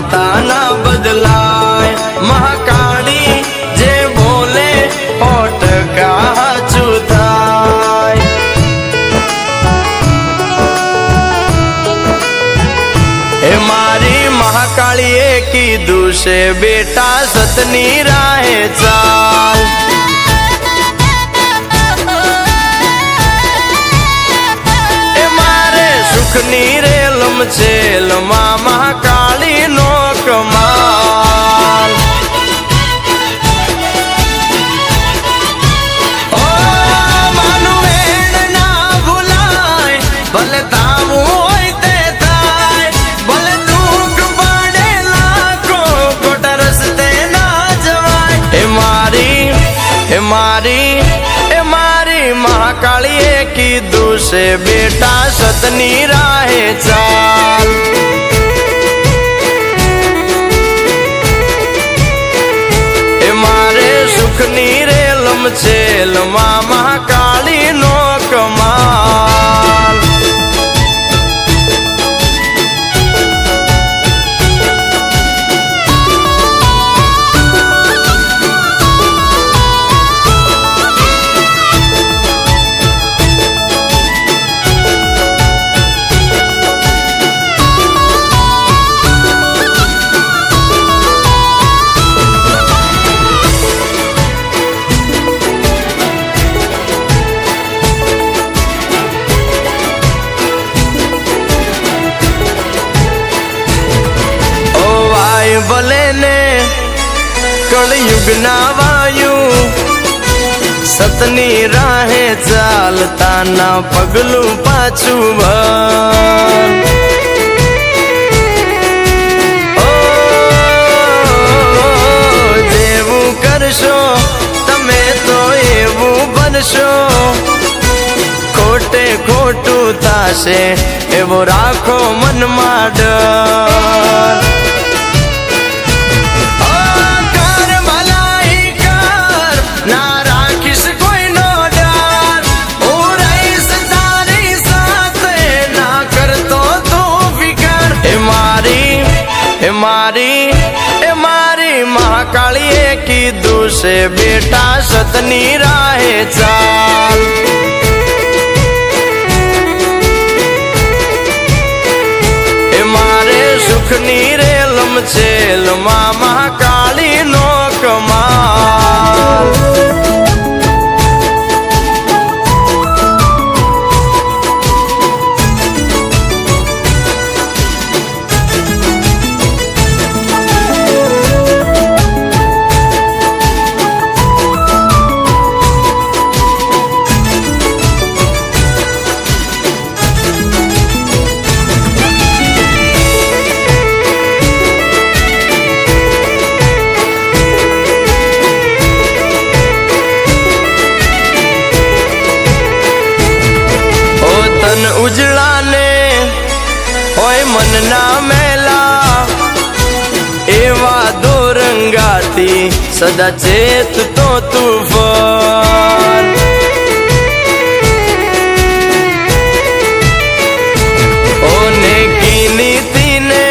माता ना बदलाय महाकाली जे बोले होठ का चुथाय हे मारी महाकालीए कीधुं छे बेटा सतनी राहे चाल सुखनी रेलम चेल महाकाली नो कमाल ओ मानु वेण ना भूलाय भले तावू होय ते थाय भले दुख पड़े लाखो खोटा रस्ते ना जवाय हे मारी महाकालीए कीधुं छे बेटा सतनी राहे चाल ए मारे सुखनी रेलम चेल महाकाली नो कमाल भले ने कलयुग ना वायु सतनी राहे चालता ना पगलू पाछू जेवू करशो तमे तो एवू बनशो खोटे खोटू थाशे एवो राखो मन मां डर मारी महाकालीए कीधुं छे बेटा सतनी राहे चाल ए मारे सुखनी रेलम चेल महाकाली नो कमाल उजड़ा ने होय मन ना मेला एवा दो रंगाती सदा चेत तो तूफान ओने की नीति ने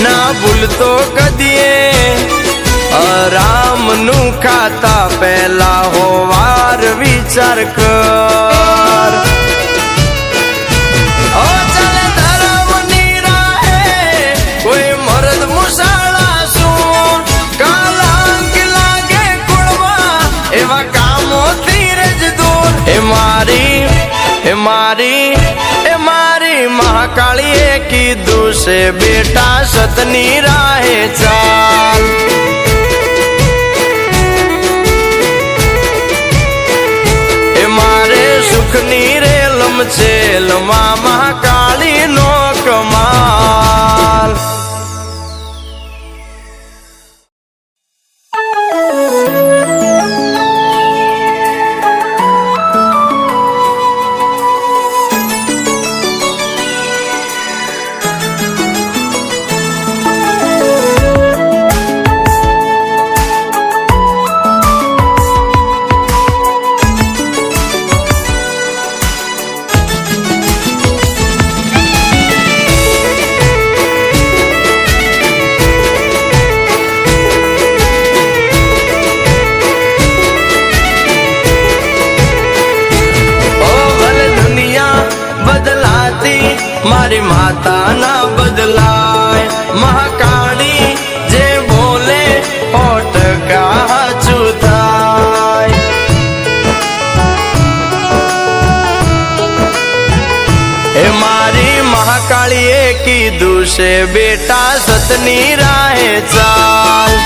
ना भूलतो कदिए राम नु खाता पहला हो वार विचार कर मारी महाकालीए कीधुं छे बेटा सतनी राहे चाल ए मारे सुखनी रेलम चेल महाकाली नो कमाल માતા ના બદલાય મહાકાળી જે બોલે ઓટકા હાચું થાય હે મારી મહાકાળીએ કીધું છે બેટા સતની રાહે ચાલ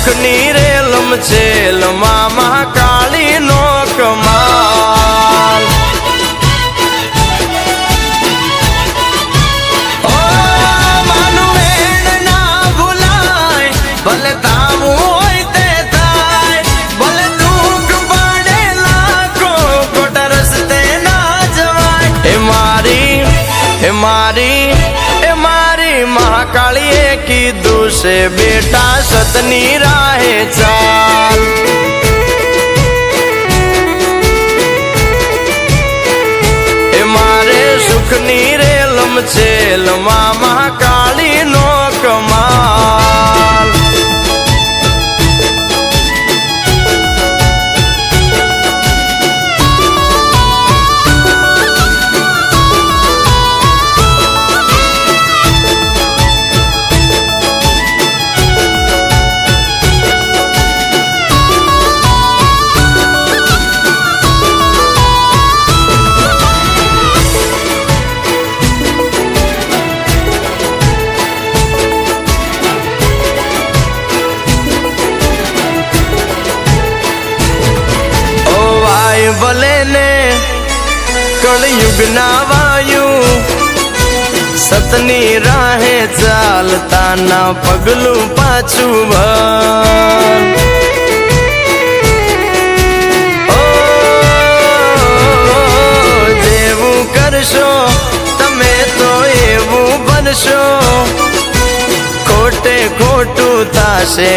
સુખની રેલમ છેલમાં મહાકાળી નો કમાલ ઓ માનું વેણ ના ભૂલાય ભલે તાવું હોય તે થાય ભલે દુઃખ પડે લાખો ખોટા રસ્તે ના જવાય હે મારી મહાકાળીએ કીધું છે બેટા સતની રાહે ચાલ એ મારે સુખની રેલમ છેલમાં મહાકાળી નો કમાલ ભલે ને કળયુગ ના વાયુ સતની રાહે ચાલતા ના પગલું પાછું ભર જેવું કરશો તમે તો એવું બનશો ખોટે ખોટું થશે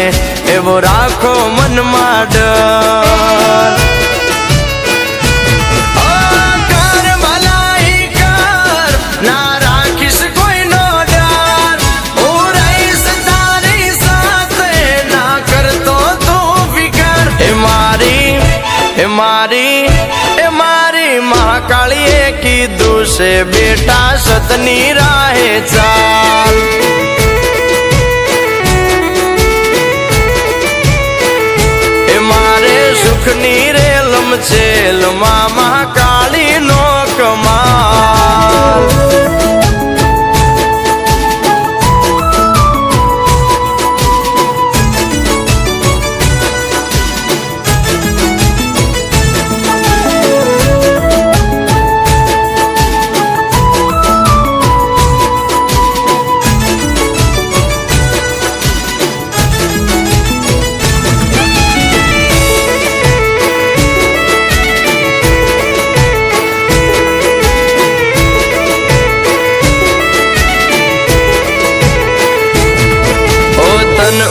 એવો રાખો મનમાં ડર મારી મહાકાળીએ કીધું છે બેટા સતની રાહે ચાલ એ મારે સુખની રેલમ છેલમાં મહાકાળી નો કમાલ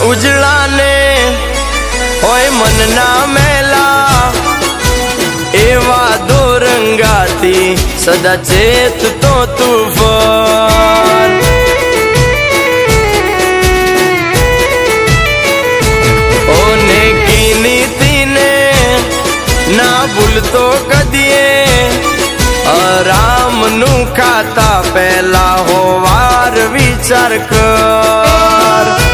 ઉજળા ને હોય મનના મેલા એવા દોરંગાથી સદા ચેત તો તુફાન ઓને કી નીતિને ના ભૂલતો કદીએ રામનું ખાતા પહેલા હોવાર વિચાર કર